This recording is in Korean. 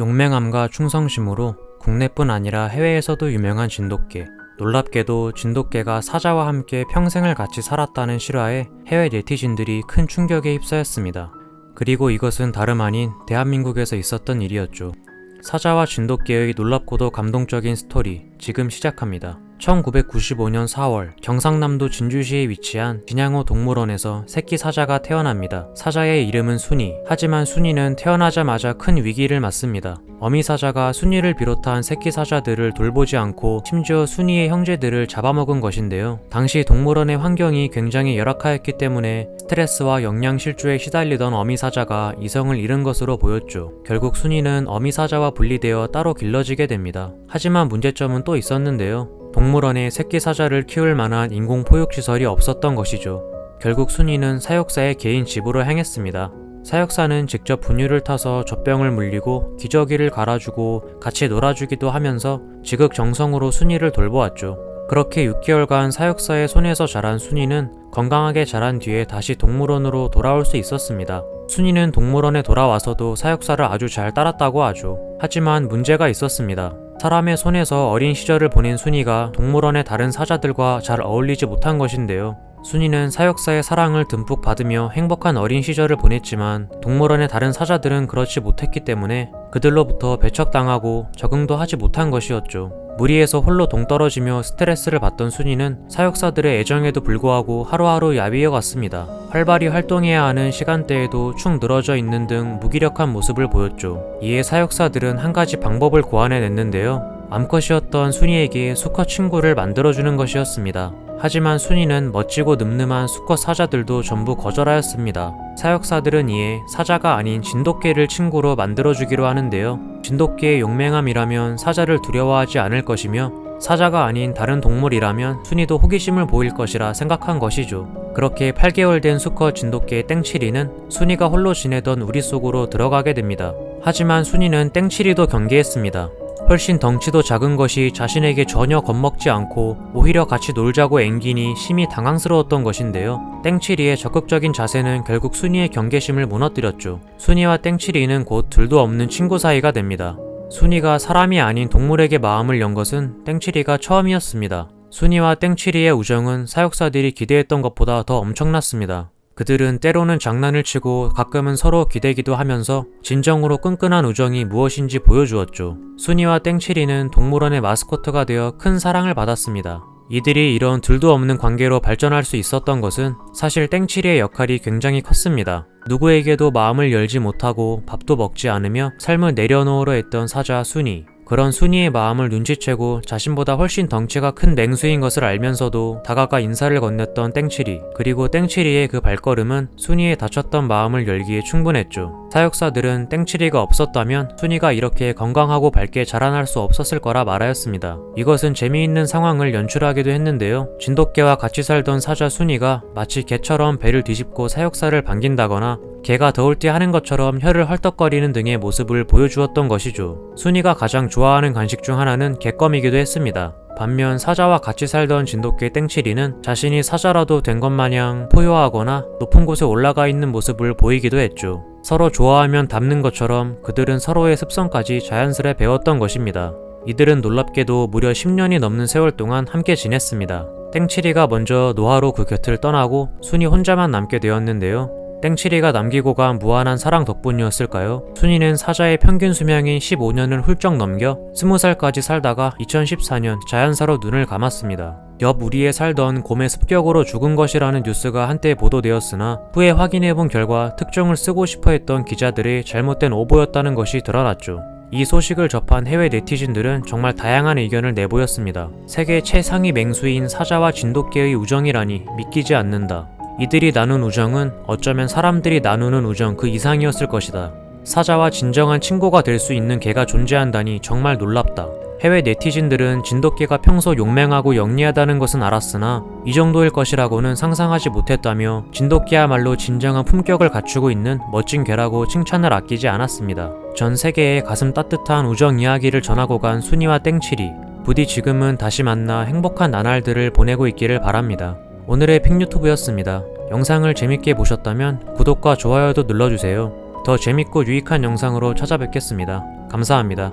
용맹함과 충성심으로 국내뿐 아니라 해외에서도 유명한 진돗개. 놀랍게도 진돗개가 사자와 함께 평생을 같이 살았다는 실화에 해외 네티즌들이 큰 충격에 휩싸였습니다. 그리고 이것은 다름 아닌 대한민국에서 있었던 일이었죠. 사자와 진돗개의 놀랍고도 감동적인 스토리, 지금 시작합니다. 1995년 4월 경상남도 진주시에 위치한 진양호 동물원에서 새끼 사자가 태어납니다. 사자의 이름은 순이. 하지만 순이는 태어나자마자 큰 위기를 맞습니다. 어미 사자가 순이를 비롯한 새끼 사자들을 돌보지 않고 심지어 순이의 형제들을 잡아먹은 것인데요. 당시 동물원의 환경이 굉장히 열악하였기 때문에 스트레스와 영양 실조에 시달리던 어미 사자가 이성을 잃은 것으로 보였죠. 결국 순이는 어미 사자와 분리되어 따로 길러지게 됩니다. 하지만 문제점은 또 있었는데요. 동물원에 새끼 사자를 키울 만한 인공 포육시설이 없었던 것이죠. 결국 순이는 사육사의 개인 집으로 향했습니다. 사육사는 직접 분유를 타서 젖병을 물리고 기저귀를 갈아주고 같이 놀아주기도 하면서 지극정성으로 순이를 돌보았죠. 그렇게 6개월간 사육사의 손에서 자란 순이는 건강하게 자란 뒤에 다시 동물원으로 돌아올 수 있었습니다. 순이는 동물원에 돌아와서도 사육사를 아주 잘 따랐다고 하죠. 하지만 문제가 있었습니다. 사람의 손에서 어린 시절을 보낸 순이가 동물원의 다른 사자들과 잘 어울리지 못한 것인데요. 순이는 사육사의 사랑을 듬뿍 받으며 행복한 어린 시절을 보냈지만 동물원의 다른 사자들은 그렇지 못했기 때문에 그들로부터 배척당하고 적응도 하지 못한 것이었죠. 무리해서 홀로 동떨어지며 스트레스를 받던 순이는 사육사들의 애정에도 불구하고 하루하루 야위어 갔습니다. 활발히 활동해야 하는 시간대에도 축 늘어져 있는 등 무기력한 모습을 보였죠. 이에 사육사들은 한 가지 방법을 고안해냈는데요. 암컷이었던 순이에게 수컷 친구를 만들어주는 것이었습니다. 하지만 순이는 멋지고 늠름한 수컷 사자들도 전부 거절하였습니다. 사육사들은 이에 사자가 아닌 진돗개를 친구로 만들어주기로 하는데요. 진돗개의 용맹함이라면 사자를 두려워하지 않을 것이며 사자가 아닌 다른 동물이라면 순이도 호기심을 보일 것이라 생각한 것이죠. 그렇게 8개월 된 수컷 진돗개 땡칠이는 순이가 홀로 지내던 우리 속으로 들어가게 됩니다. 하지만 순이는 땡칠이도 경계했습니다. 훨씬 덩치도 작은 것이 자신에게 전혀 겁먹지 않고 오히려 같이 놀자고 앵기니 심히 당황스러웠던 것인데요. 땡칠이의 적극적인 자세는 결국 순이의 경계심을 무너뜨렸죠. 순이와 땡칠이는 곧 둘도 없는 친구 사이가 됩니다. 순이가 사람이 아닌 동물에게 마음을 연 것은 땡칠이가 처음이었습니다. 순이와 땡칠이의 우정은 사육사들이 기대했던 것보다 더 엄청났습니다. 그들은 때로는 장난을 치고 가끔은 서로 기대기도 하면서 진정으로 끈끈한 우정이 무엇인지 보여주었죠. 순이와 땡칠이는 동물원의 마스코트가 되어 큰 사랑을 받았습니다. 이들이 이런 둘도 없는 관계로 발전할 수 있었던 것은 사실 땡칠이의 역할이 굉장히 컸습니다. 누구에게도 마음을 열지 못하고 밥도 먹지 않으며 삶을 내려놓으려 했던 사자 순이. 그런 순이의 마음을 눈치채고 자신보다 훨씬 덩치가 큰 맹수인 것을 알면서도 다가가 인사를 건넸던 땡칠이. 그리고 땡칠이의 그 발걸음은 순이의 다쳤던 마음을 열기에 충분했죠. 사육사들은 땡칠이가 없었다면 순이가 이렇게 건강하고 밝게 자라날 수 없었을 거라 말하였습니다. 이것은 재미있는 상황을 연출하기도 했는데요. 진돗개와 같이 살던 사자 순이가 마치 개처럼 배를 뒤집고 사육사를 반긴다거나 개가 더울 때 하는 것처럼 혀를 헐떡거리는 등의 모습을 보여주었던 것이죠. 순이가 가장 좋아하는 간식 중 하나는 개껌이기도 했습니다. 반면 사자와 같이 살던 진돗개 땡칠이는 자신이 사자라도 된 것 마냥 포효하거나 높은 곳에 올라가 있는 모습을 보이기도 했죠. 서로 좋아하면 닮는 것처럼 그들은 서로의 습성까지 자연스레 배웠던 것입니다. 이들은 놀랍게도 무려 10년이 넘는 세월 동안 함께 지냈습니다. 땡칠이가 먼저 노하로 그 곁을 떠나고 순이 혼자만 남게 되었는데요. 땡칠이가 남기고 간 무한한 사랑 덕분이었을까요? 순이는 사자의 평균 수명인 15년을 훌쩍 넘겨 20살까지 살다가 2014년 자연사로 눈을 감았습니다. 옆 우리에 살던 곰의 습격으로 죽은 것이라는 뉴스가 한때 보도되었으나 후에 확인해본 결과 특종을 쓰고 싶어 했던 기자들의 잘못된 오보였다는 것이 드러났죠. 이 소식을 접한 해외 네티즌들은 정말 다양한 의견을 내보였습니다. 세계 최상위 맹수인 사자와 진돗개의 우정이라니 믿기지 않는다. 이들이 나눈 우정은 어쩌면 사람들이 나누는 우정 그 이상이었을 것이다. 사자와 진정한 친구가 될 수 있는 개가 존재한다니 정말 놀랍다. 해외 네티즌들은 진돗개가 평소 용맹하고 영리하다는 것은 알았으나 이 정도일 것이라고는 상상하지 못했다며 진돗개야말로 진정한 품격을 갖추고 있는 멋진 개라고 칭찬을 아끼지 않았습니다. 전 세계에 가슴 따뜻한 우정 이야기를 전하고 간 순이와 땡칠이. 부디 지금은 다시 만나 행복한 나날들을 보내고 있기를 바랍니다. 오늘의 픽유튜브였습니다. 영상을 재밌게 보셨다면 구독과 좋아요도 눌러주세요. 더 재밌고 유익한 영상으로 찾아뵙겠습니다. 감사합니다.